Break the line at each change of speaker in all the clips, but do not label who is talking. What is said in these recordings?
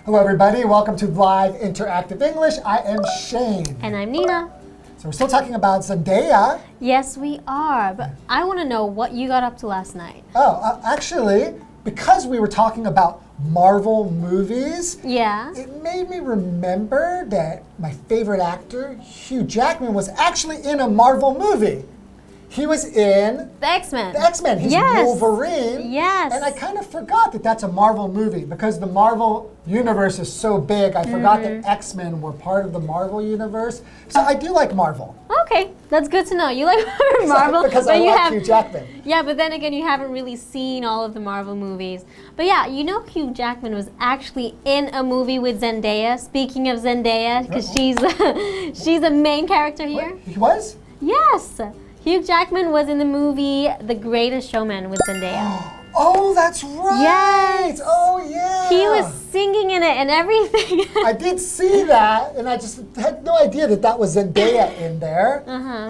Hello everybody, welcome to Live Interactive English. I am Shane.
And I'm Nina.
So we're still talking about Zendaya.
Yes, we are, but I want to know what you got up to last night.
Actually, because we were talking about Marvel movies, it made me remember that my favorite actor, Hugh Jackman, was actually in a Marvel movie. He was in
The X-Men.
The X-Men. He's Wolverine.
Yes.
And I kind of forgot that that's a Marvel movie because the Marvel universe is so big. I forgot that X-Men were part of the Marvel universe. So I do like Marvel.
Okay, that's good to know. You like Marvel
because I like Hugh Jackman.
Yeah, but then again, you haven't really seen all of the Marvel movies. But yeah, you know Hugh Jackman was actually in a movie with Zendaya. Speaking of Zendaya, because she's a main character here.
What? He was?
Yes. Hugh Jackman was in the movie The Greatest Showman with Zendaya.
Oh, that's right.
Yes.
Oh, yeah.
He was singing in it and everything.
I did see that, and I just had no idea that that was Zendaya in there.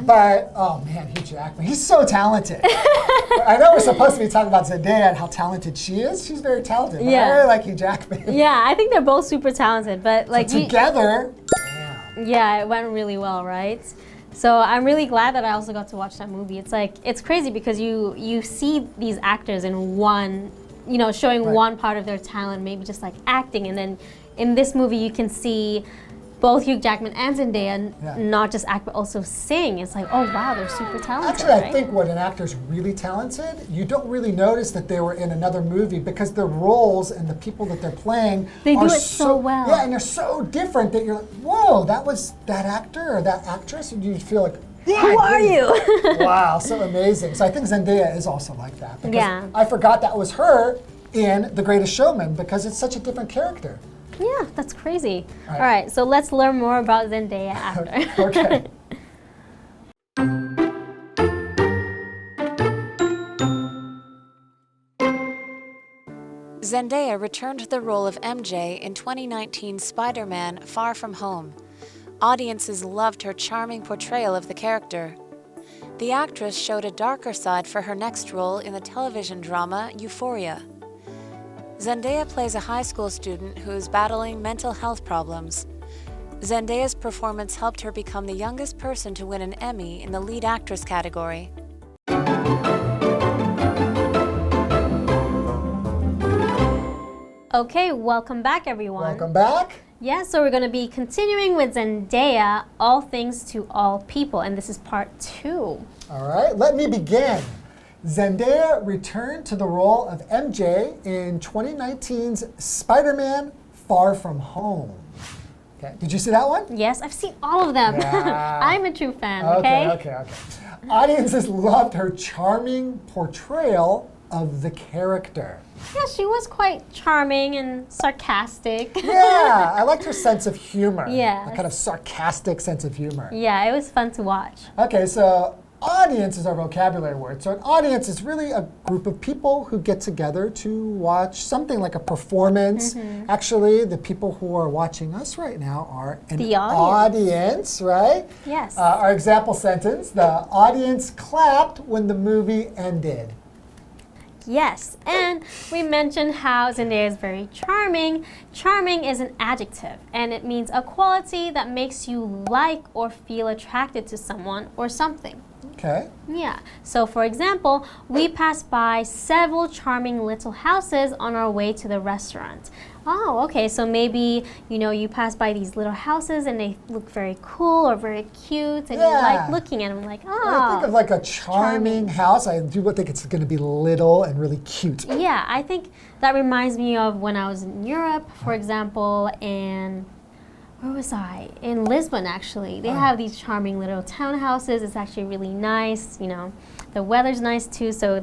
But, oh man, Hugh Jackman, he's so talented. I know we're supposed to be talking about Zendaya and how talented she is. She's very talented. But I really like Hugh Jackman.
Yeah, I think they're both super talented, but like
so together,
yeah, it went really well, right? So I'm really glad that I also got to watch that movie. It's like, it's crazy because you see these actors in one, showing one part of their talent, maybe just like acting. And then in this movie, you can see both Hugh Jackman and Zendaya not just act, but also sing. It's like, oh wow, they're super talented.
Actually, I think when an actor's really talented, you don't really notice that they were in another movie because their roles and the people that they're playing
they do it so well.
Yeah, and they're so different that you're like, whoa, that was that actor or that actress, and you feel like,
who are you?
Wow, so amazing. So I think Zendaya is also like that. Because I forgot that was her in The Greatest Showman because it's such a different character.
Yeah, that's crazy. All right, so let's learn more about Zendaya after.
Okay.
Zendaya returned to the role of MJ in 2019's Spider-Man: Far From Home. Audiences loved her charming portrayal of the character. The actress showed a darker side for her next role in the television drama Euphoria. Zendaya plays a high school student who is battling mental health problems. Zendaya's performance helped her become the youngest person to win an Emmy in the lead actress category.
Okay, welcome back, everyone.
Welcome back.
Yeah, so we're going to be continuing with Zendaya, All Things to All People, and this is part 2.
All right, let me begin. Zendaya returned to the role of MJ in 2019's Spider-Man: Far From Home. Okay, did you see that one?
Yes, I've seen all of them.
Yeah.
I'm a true fan,
Okay. Audiences loved her charming portrayal of the character.
Yeah, she was quite charming and sarcastic.
Yeah, I liked her sense of humor.
Yeah.
A kind of sarcastic sense of humor.
Yeah, it was fun to watch.
Okay, so audience is our vocabulary word. So an audience is really a group of people who get together to watch something like a performance. Actually, the people who are watching us right now are an audience, right?
Yes.
Our example sentence, the audience clapped when the movie ended.
Yes, and we mentioned how Zendaya is very charming. Charming is an adjective, and it means a quality that makes you like or feel attracted to someone or something.
Okay.
Yeah, so for example, we passed by several charming little houses on our way to the restaurant. Oh, okay, so maybe, you pass by these little houses and they look very cool or very cute and you like looking at them like, oh.
When I think of like a charming house, I do think it's going to be little and really cute.
Yeah, I think that reminds me of when I was in Europe, for example, and where was I? In Lisbon, actually. They have these charming little townhouses. It's actually really nice. The weather's nice too, so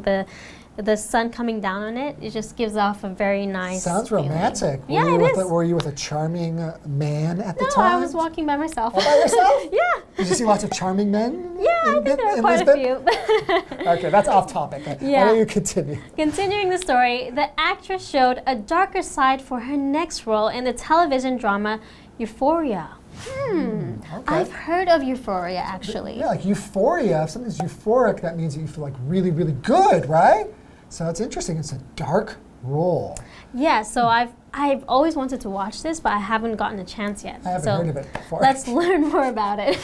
the sun coming down on it, it just gives off a very nice
Sounds romantic.
Yeah, it is.
Were you with a charming man at the
No,
time?
I was walking by myself.
All by yourself?
Yeah.
Did you see lots of charming men?
Yeah, I think there were quite a few.
Okay, that's off topic. Why don't you continue?
Continuing the story, the actress showed a darker side for her next role in the television drama Euphoria. Okay. I've heard of Euphoria, actually.
Yeah, like euphoria. If something's euphoric, that means that you feel like really, really good, right? So it's interesting. It's a dark role.
Yeah, so I've always wanted to watch this, but I haven't gotten a chance yet.
I haven't
so
heard of it before.
Let's learn more about it.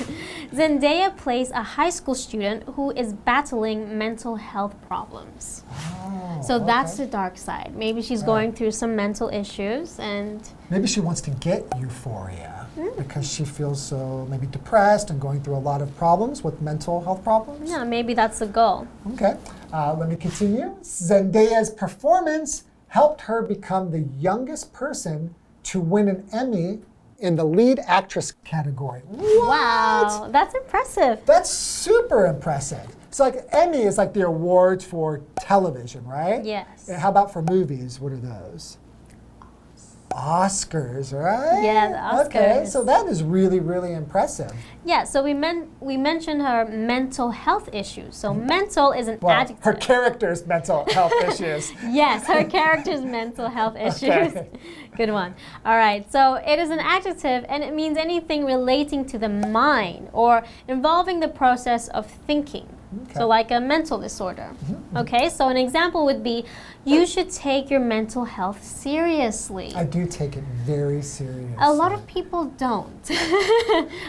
Zendaya plays a high school student who is battling mental health problems. So that's the dark side. Maybe she's going through some mental issues and...
Maybe she wants to get euphoria because she feels so maybe depressed and going through a lot of problems with mental health problems.
Yeah, maybe that's the goal.
Okay, let me continue. Zendaya's performance helped her become the youngest person to win an Emmy in the lead actress category. What?
Wow, that's impressive.
That's super impressive. So like Emmy is like the awards for television, right?
Yes.
And how about for movies? What are those? Oscars, right?
Yeah, the Oscars.
Okay, so that is really, really impressive.
Yeah, so we mentioned her mental health issues. So mental is an adjective.
Her character's mental health issues.
Yes, her character's mental health issues.
Okay.
Good one. All right, so it is an adjective and it means anything relating to the mind or involving the process of thinking.
Okay.
So like a mental disorder. Okay, so an example would be, you should take your mental health seriously.
I do take it very seriously.
A lot of people don't.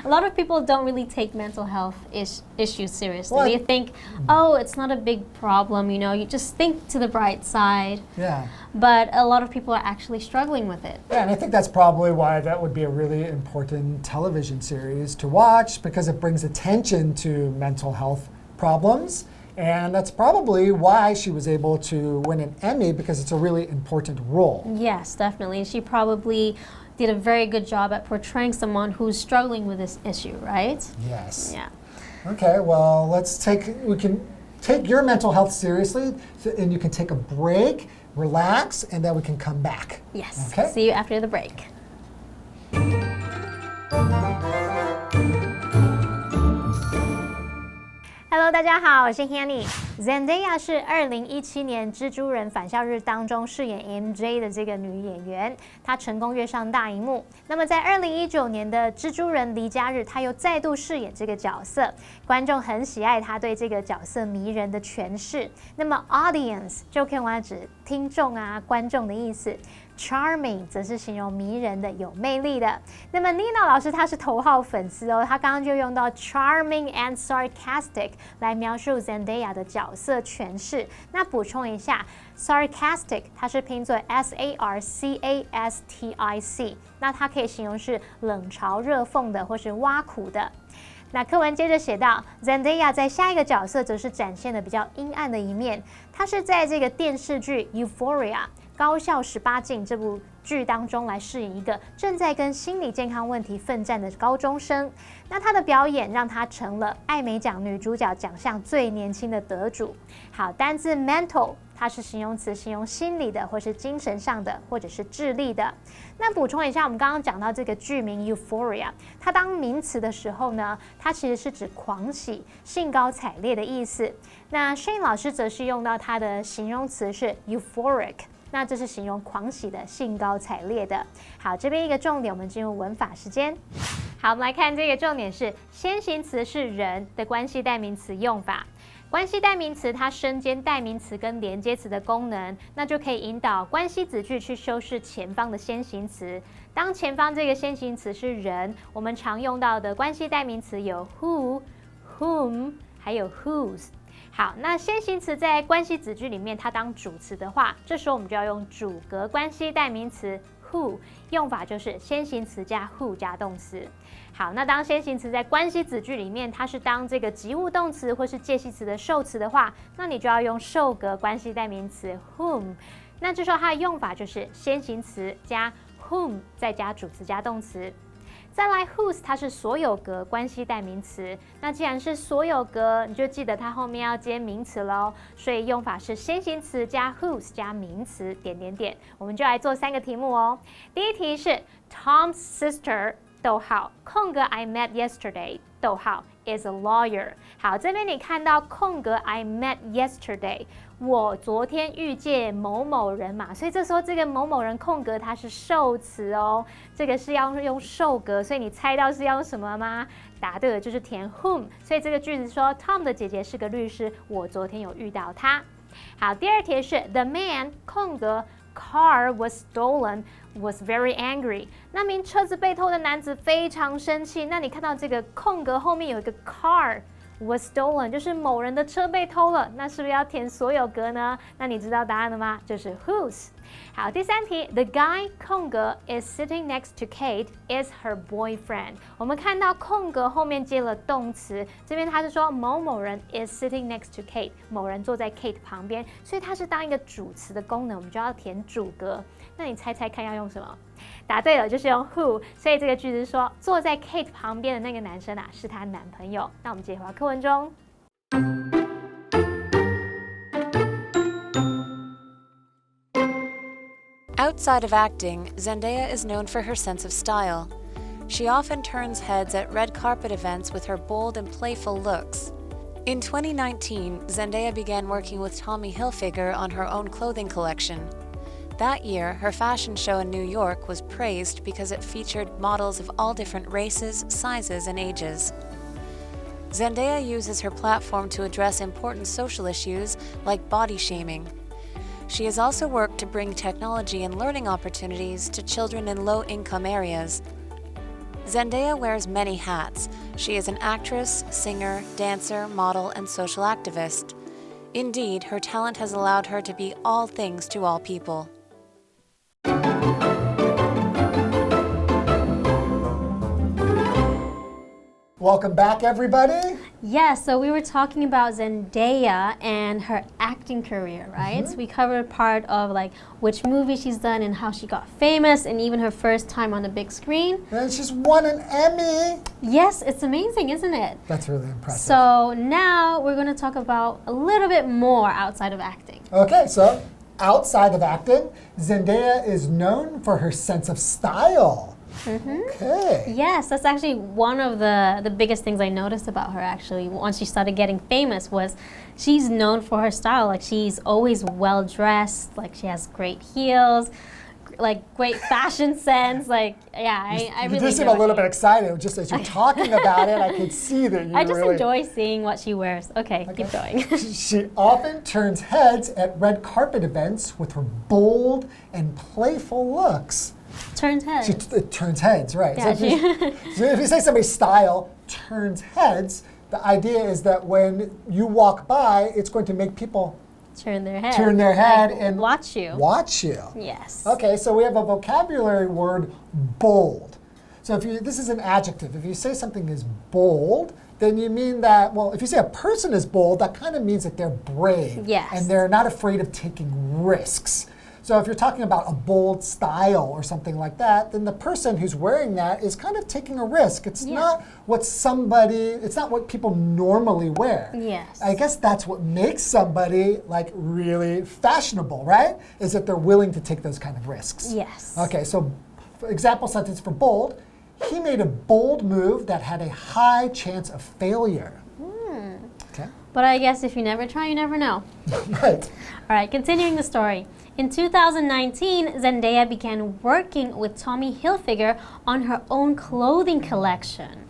A lot of people don't really take mental health issues seriously.
Well,
they think, oh, it's not a big problem, you know, you just think to the bright side.
Yeah.
But a lot of people are actually struggling with it.
Yeah, and I think that's probably why that would be a really important television series to watch, because it brings attention to mental health problems. And that's probably why she was able to win an Emmy, because it's a really important role.
Yes, definitely. She probably did a very good job at portraying someone who's struggling with this issue, right?
Yes.
Yeah.
Okay, well, we can take your mental health seriously, and you can take a break, relax, and then we can come back.
Yes.
Okay?
See you after the break.
Hello， 大家好，我是 Hanny。Zendaya 是2017年蜘蛛人返校日当中饰演 MJ 的这个女演员，她成功跃上大荧幕。那么在2019年的蜘蛛人离家日，她又再度饰演这个角色，观众很喜爱她对这个角色迷人的诠释。那么 audience 就可以用指听众啊、观众的意思。Charming 则是形容迷人的、有魅力的。那么 Nina 老师她是头号粉丝哦，她刚刚就用到 charming and sarcastic 来描述 Zendaya 的角色诠释。那补充一下 ，sarcastic 它是拼作 sarcastic， 那它可以形容是冷嘲热讽的或是挖苦的。那课文接着写到 ，Zendaya 在下一个角色则是展现的比较阴暗的一面。她是在这个电视剧 Euphoria 高校18禁这部剧当中来饰演一个正在跟心理健康问题奋战的高中生。那她的表演让她成了艾美奖女主角奖项最年轻的得主。好，单字 mental 它是形容词，形容心理的或是精神上的或者是智力的。那补充一下，我们刚刚讲到这个剧名 Euphoria， 它当名词的时候呢，它其实是指狂喜、兴高采烈的意思。那 Shane 老师则是用到它的形容词是 euphoric。那这是形容狂喜的、兴高采烈的。好，这边一个重点，我们进入文法时间。好，我们来看这个重点是先行词是人的关系代名词用法。关系代名词它身兼代名词跟连接词的功能，那就可以引导关系子句去修饰前方的先行词。当前方这个先行词是人，我们常用到的关系代名词有 who、whom， 还有 whose。好，那先行词在关系子句里面，它当主词的话，这时候我们就要用主格关系代名词 who， 用法就是先行词加 who 加动词。好，那当先行词在关系子句里面，它是当这个及物动词或是介系词的受词的话，那你就要用受格关系代名词 whom。那这时候它的用法就是先行词加 whom 再加主词加动词。再来 whose 它是所有格关系代名词，那既然是所有格，你就记得它后面要接名词咯，所以用法是先行词加 whose 加名词点点点。我们就来做3个题目哦。第一题是 Tom's sister 逗号空格 I met yesterday 逗号 is a lawyer。 好，这边你看到空格 I met yesterday， 我昨天遇见某某人嘛，所以这时候这个某某人空格它是受词哦，这个是要用受格，所以你猜到是要用什么吗？答对了，就是填 whom。所以这个句子说 Tom 的姐姐是个律师，我昨天有遇到她。好，第二题是 The man car was stolen was very angry。那名车子被偷的男子非常生气。那你看到这个空格后面有一个 car。was stolen 就是某人的车被偷了，那是不是要填所有格呢？那你知道答案了吗？就是 whose。好，第三题 The guy 空格 is sitting next to Kate is her boyfriend。我们看到空格后面接了动词，这边他是说某某人 is sitting next to Kate， 某人坐在 Kate 旁边，所以它是当一个主词的功能，我们就要填主格。那你猜猜看要用什么？答对了，就是用 who， 所以这个句子是说坐在 Kate 旁边的那个男生啊，是她男朋友。那我们接回到课文中。
Outside of acting, Zendaya is known for her sense of style. She often turns heads at red carpet events with her bold and playful looks. In 2019, Zendaya began working with Tommy Hilfiger on her own clothing collection. That year, her fashion show in New York was praised because it featured models of all different races, sizes, and ages. Zendaya uses her platform to address important social issues like body shaming. She has also worked to bring technology and learning opportunities to children in low-income areas. Zendaya wears many hats. She is an actress, singer, dancer, model, and social activist. Indeed, her talent has allowed her to be all things to all people.
Welcome back, everybody.
Yeah, so we were talking about Zendaya and her acting career, right? So we covered part of like which movie she's done and how she got famous and even her first time on the big screen.
And she's won an Emmy.
Yes, it's amazing, isn't it?
That's really impressive.
So now we're going to talk about a little bit more outside of acting.
Okay, so outside of acting, Zendaya is known for her sense of style. Okay.
Yes, that's actually one of the biggest things I noticed about her actually once she started getting famous was she's known for her style. Like she's always well dressed, like she has great heels, like great fashion sense. Like yeah, I really
You just seem a little bit excited just as you're talking about it. I could see that you
I just
really
enjoy seeing what she wears. Okay, keep going.
She often turns heads at red carpet events with her bold and playful looks.
Turns heads.
It turns heads, right.
Yeah,
so if you say somebody's style turns heads, the idea is that when you walk by, it's going to make people
turn their head.
Turn their head
like,
and
watch you.
Watch you.
Yes.
Okay, so we have a vocabulary word, bold. So this is an adjective. If you say something is bold, then you mean that, well, if you say a person is bold, that kind of means that they're brave.
Yes.
And they're not afraid of taking risks. So if you're talking about a bold style or something like that, then the person who's wearing that is kind of taking a risk. It's not it's not what people normally wear.
Yes.
I guess that's what makes somebody like really fashionable, right? Is that they're willing to take those kind of risks.
Yes.
Okay, so example sentence for bold. He made a bold move that had a high chance of failure. Okay.
But I guess if you never try, you never know.
Right.
All right, continuing the story. In 2019, Zendaya began working with Tommy Hilfiger on her own clothing collection.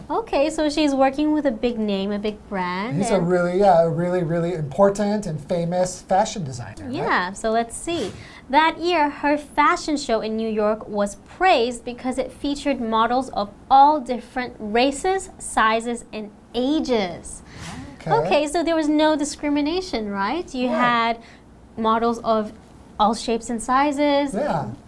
Okay, so she's working with a big name, a big brand.
He's a really important and famous fashion designer.
Yeah,
right?
so let's see. That year, her fashion show in New York was praised because it featured models of all different races, sizes, and ages. Okay, so there was no discrimination, right? You had models of all shapes and sizes,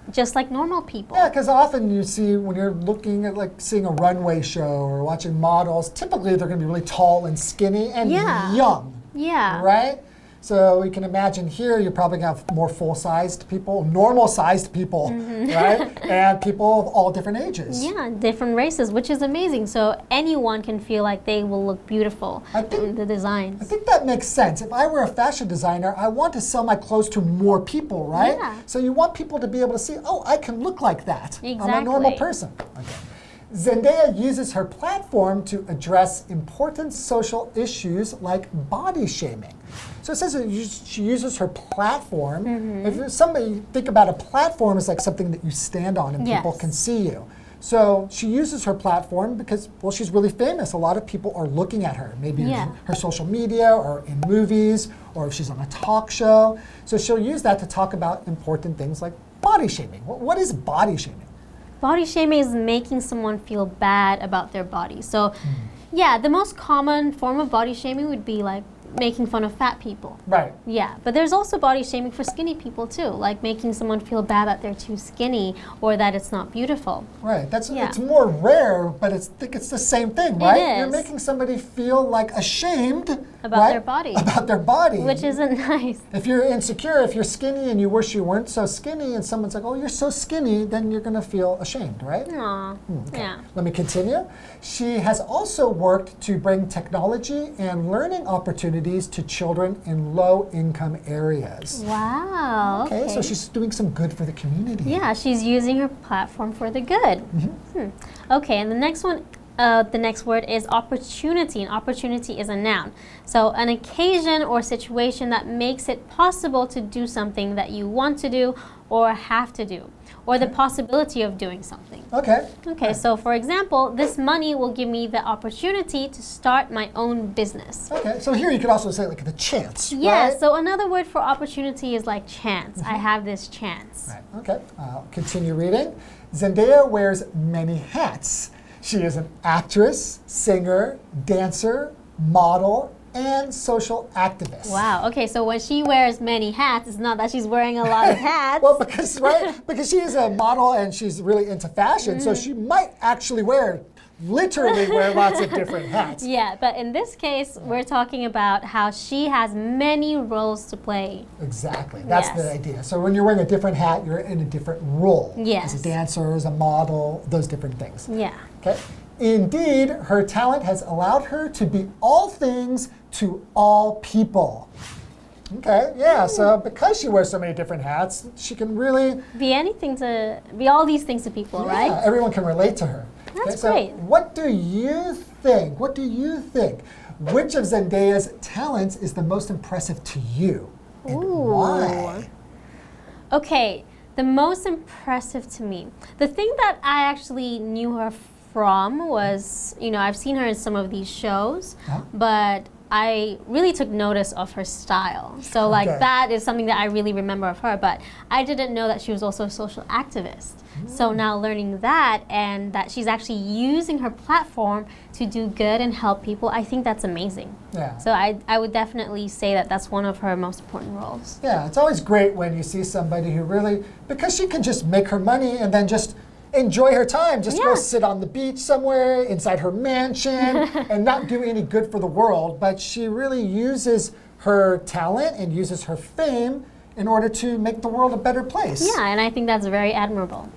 just like normal people.
Yeah, because often you see when you're looking at like seeing a runway show or watching models, typically they're going to be really tall and skinny and young.
Yeah.
Right? So you can imagine here you're probably going to have more full-sized people, normal-sized people, right? And people of all different ages.
Yeah, different races, which is amazing. So anyone can feel like they will look beautiful in the designs.
I think that makes sense. If I were a fashion designer, I want to sell my clothes to more people, right?
Yeah.
So you want people to be able to see, oh, I can look like that.
Exactly.
I'm a normal person. Okay. Zendaya uses her platform to address important social issues like body shaming. So it says that she uses her platform. If somebody think about a platform as like something that you stand on and people can see you. So she uses her platform because, well, she's really famous. A lot of people are looking at her, maybe in her social media or in movies, or if she's on a talk show. So she'll use that to talk about important things like body shaming. What is body shaming?
Body shaming is making someone feel bad about their body. So, yeah, the most common form of body shaming would be like making fun of fat people.
Right.
Yeah, but there's also body shaming for skinny people too, like making someone feel bad that they're too skinny or that it's not beautiful.
Right. It's more rare, but I think it's the same thing, right?
It is.
You're making somebody feel like ashamed
About their body.
About their body.
Which isn't nice.
If you're insecure, if you're skinny and you wish you weren't so skinny and someone's like, oh, you're so skinny, then you're going to feel ashamed, right?
Aw,
Okay.
yeah.
Let me continue. She has also worked to bring technology and learning opportunities to children in low-income areas.
Wow, okay.
So she's doing some good for the community.
Yeah, she's using her platform for the good. Okay, and the next one, the next word is opportunity, and opportunity is a noun. So an occasion or situation that makes it possible to do something that you want to do or have to do, or the possibility of doing something.
Okay.
Okay, so for example, this money will give me the opportunity to start my own business.
Okay, so here you could also say like the chance,
Yeah,
right?
so another word for opportunity is like chance. I have this chance.
Right, okay. I'll continue reading. Zendaya wears many hats. She is an actress, singer, dancer, model, and social activist.
Wow, okay, so when she wears many hats, it's not that she's wearing a lot of hats.
Well, because she is a model and she's really into fashion, so she might actually literally wear lots of different hats.
Yeah, but in this case, we're talking about how she has many roles to play.
Exactly, that's
Yes.
the idea. So when you're wearing a different hat, you're in a different role.
Yes.
As a dancer, as a model, those different things.
Yeah.
Okay. Indeed, her talent has allowed her to be all things to all people. Okay, yeah, so because she wears so many different hats, she can really
Be all these things to people, right?
Yeah, everyone can relate to her.
That's
so
great.
What do you think? Which of Zendaya's talents is the most impressive to you? And why?
Okay, the most impressive to me. The thing that I actually knew her from was, I've seen her in some of these shows, but I really took notice of her style. So that is something that I really remember of her, but I didn't know that she was also a social activist. So now learning that and that she's actually using her platform to do good and help people, I think that's amazing.
Yeah.
So I would definitely say that that's one of her most important roles.
Yeah, it's always great when you see somebody who really, because she can just make her money and then just enjoy her time, just go sit on the beach somewhere inside her mansion and not do any good for the world, but she really uses her talent and uses her fame in order to make the world a better place.
Yeah, and I think that's very admirable.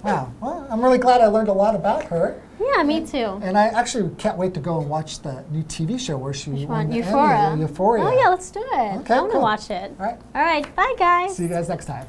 Wow, well, I'm really glad I learned a lot about her.
Yeah, me too.
And I actually can't wait to go and watch the new TV show where she won the
Euphoria.
Emmy, Euphoria.
Oh yeah, let's do it.
Okay,
I want to
cool.
watch it.
All
right, bye guys.
See you guys next time.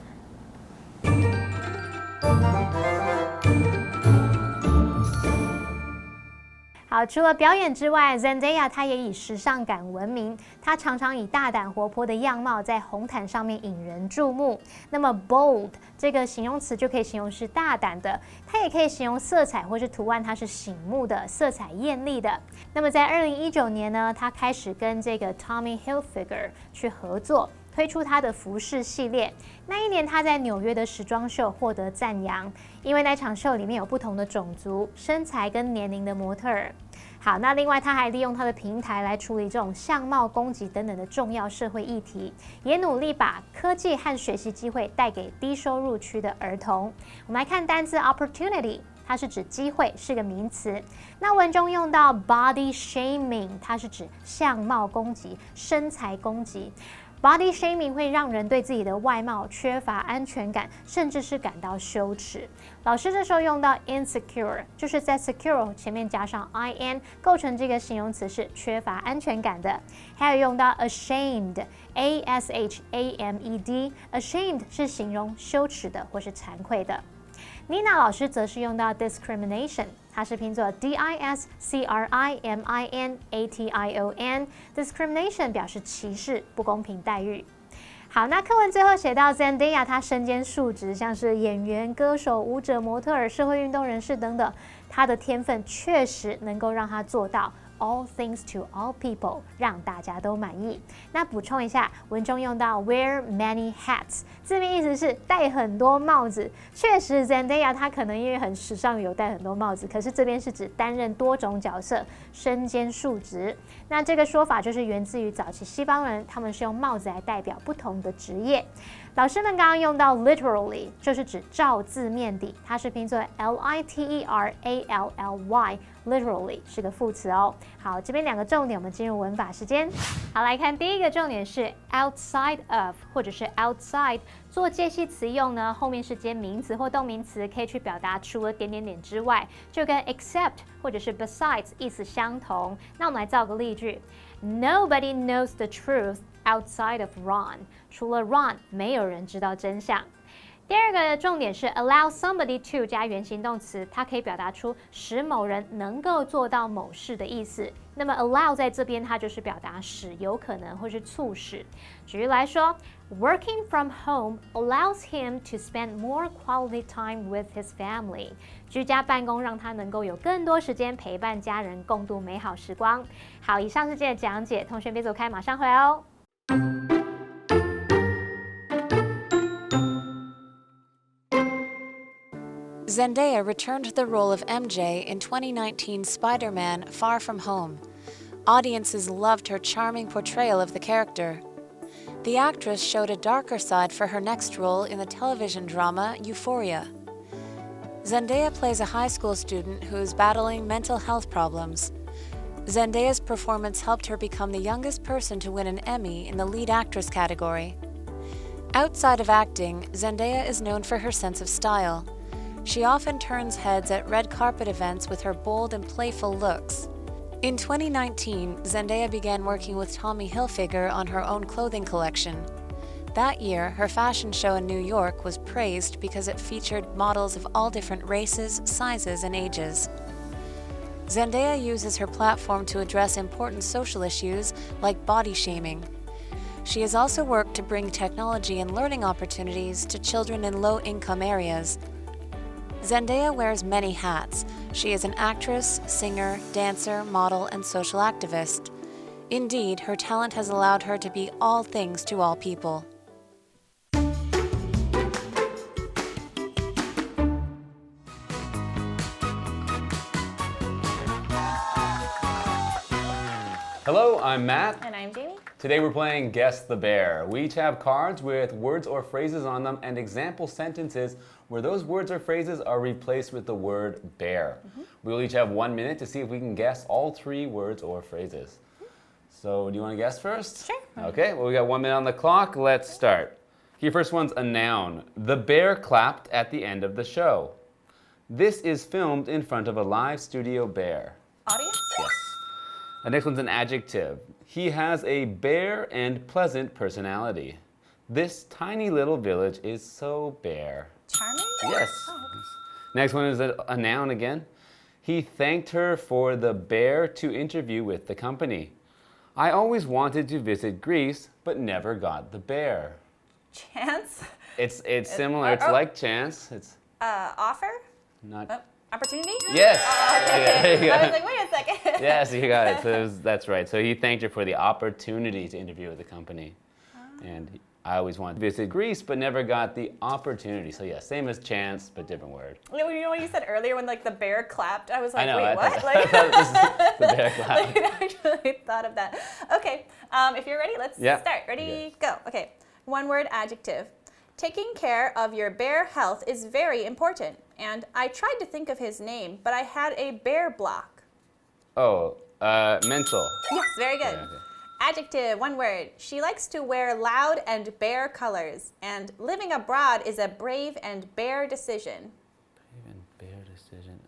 好，除了表演之外 ，Zendaya 她也以时尚感闻名。她常常以大胆活泼的样貌在红毯上面引人注目。那么 bold 这个形容词就可以形容是大胆的，它也可以形容色彩或是图案，它是醒目的、色彩艳丽的。那么在2019年呢，她开始跟这个 Tommy Hilfiger 去合作。推出她的服饰系列，那一年她在纽约的时装秀获得赞扬，因为那场秀里面有不同的种族、身材跟年龄的模特儿。好，那另外她还利用她的平台来处理这种相貌攻击等等的重要社会议题，也努力把科技和学习机会带给低收入区的儿童。我们来看单字 opportunity。它是指机会，是个名词。那文中用到 body shaming， 它是指相貌攻击、身材攻击。Body shaming 会让人对自己的外貌缺乏安全感，甚至是感到羞耻。老师这时候用到 insecure， 就是在 secure 前面加上 in， 构成这个形容词是缺乏安全感的。还有用到 ashamed，ashamed，ashamed 是形容羞耻的或是惭愧的。Nina 老师则是用到 discrimination， 它是拼作 discrimination，discrimination 表示歧视、不公平待遇。好，那课文最后写到 Zendaya 她身兼数职，像是演员、歌手、舞者、模特儿、社会运动人士等等，她的天分确实能够让她做到All things to all people， 让大家都满意。那补充一下，文中用到 wear many hats， 字面意思是戴很多帽子。确实 ，Zendaya 她可能因为很时尚有戴很多帽子，可是这边是指担任多种角色，身兼数职。那这个说法就是源自于早期西方人，他们是用帽子来代表不同的职业。老师们刚刚用到 literally， 就是指照字面的，它是拼作 literally，literally 是个副词哦。好，这边两个重点，我们进入文法时间。好，来看第一个重点是 outside of 或者是 outside， 做介系词用呢，后面是接名词或动名词，可以去表达除了点点点之外，就跟 except 或者是 besides 意思相同。那我们来造个例句 ：Nobody knows the truth outside of Ron， 除了 Ron， 没有人知道真相。第二个重点是 allow somebody to 加原形动词，它可以表达出使某人能够做到某事的意思。那么 allow 在这边它就是表达使有可能或是促使。举例来说 ，Working from home allows him to spend more quality time with his family。居家办公让他能够有更多时间陪伴家人，共度美好时光。好，以上是今天的讲解，同学别走开，马上回来哦。
Zendaya returned the role of MJ in 2019's Spider-Man Far From Home. Audiences loved her charming portrayal of the character. The actress showed a darker side for her next role in the television drama Euphoria. Zendaya plays a high school student who is battling mental health problems. Zendaya's performance helped her become the youngest person to win an Emmy in the lead actress category. Outside of acting, Zendaya is known for her sense of style. She often turns heads at red carpet events with her bold and playful looks. In 2019, Zendaya began working with Tommy Hilfiger on her own clothing collection. That year, her fashion show in New York was praised because it featured models of all different races, sizes, and ages. Zendaya uses her platform to address important social issues like body shaming. She has also worked to bring technology and learning opportunities to children in low-income areas. Zendaya wears many hats. She is an actress, singer, dancer, model, and social activist. Indeed, her talent has allowed her to be all things to all people.
Hello, I'm Matt.
And I'm Jamie.
Today we're playing Guess the Bear. We each have cards with words or phrases on them and example sentences where those words or phrases are replaced with the word bear. We'll each have 1 minute to see if we can guess all 3 words or phrases. So, do you want to guess first?
Sure.
Okay, well, we got 1 minute on the clock. Let's start. Your first one's a noun. The bear clapped at the end of the show. This is filmed in front of a live studio bear.
Audience?
Yes. The next one's an adjective. He has a bare and pleasant personality. This tiny little village is so bare.
Charming?
Yes.
Oh, okay.
Next one is a noun again. He thanked her for the bear to interview with the company. I always wanted to visit Greece, but never got the bear.
Chance?
It's similar. It's like chance. It's
Offer?
not.
Opportunity?
Yes.
Okay.
Yeah, there you go.
I was like, wait a second.
Yes, you got it. So that's right. So he thanked her for the opportunity to interview with the company. And I always wanted to visit Greece, but never got the opportunity. So yeah, same as chance, but different word.
You know what you said earlier when like the bear clapped? I was like,
I know.
wait,
I
what?
thought, I thought this is the bear clap.
Like, I actually thought of that. Okay, if you're ready, let's start. Ready, go. Okay, 1 word adjective. Taking care of your bear health is very important. And I tried to think of his name, but I had a bear block.
Oh, mental.
Yes, very good.
Okay.
Adjective, 1 word. She likes to wear loud and bare colors. And living abroad is a brave and bare decision.
Brave and bare decision.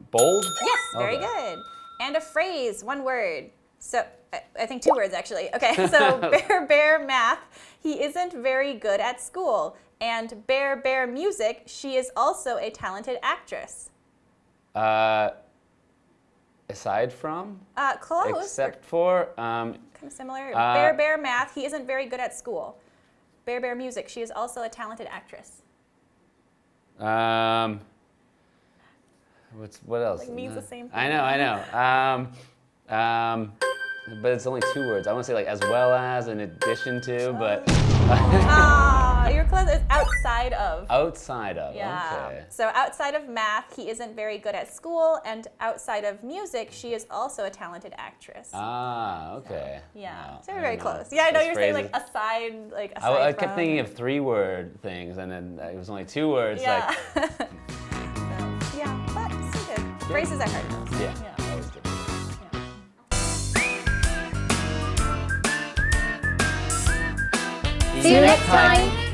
Bold?
Yes, very
Okay.
good. And a phrase, 1 word. So, I think 2 words actually. Okay, so bear math. He isn't very good at school. And bear music. She is also a talented actress.
Aside from?
Close.
Except for?
Kind of similar. Bear math. He isn't very good at school. Bear music. She is also a talented actress.
What else?
Like means the same thing.
I know. But it's only 2 words. I want to say like as well as, in addition to, but.
Your close is outside of.
Outside of.
Yeah.
Okay.
So outside of math, he isn't very good at school, and outside of music, she is also a talented actress.
Okay.
So, yeah.
Wow.
So we're very close. Yeah, I know you're saying like aside,
I kept thinking of 3-word things, and then it was only 2 words.
Yeah.
Like.
So, yeah, but still good. Phrases are hard though.
Yeah. That was good.
See you next time.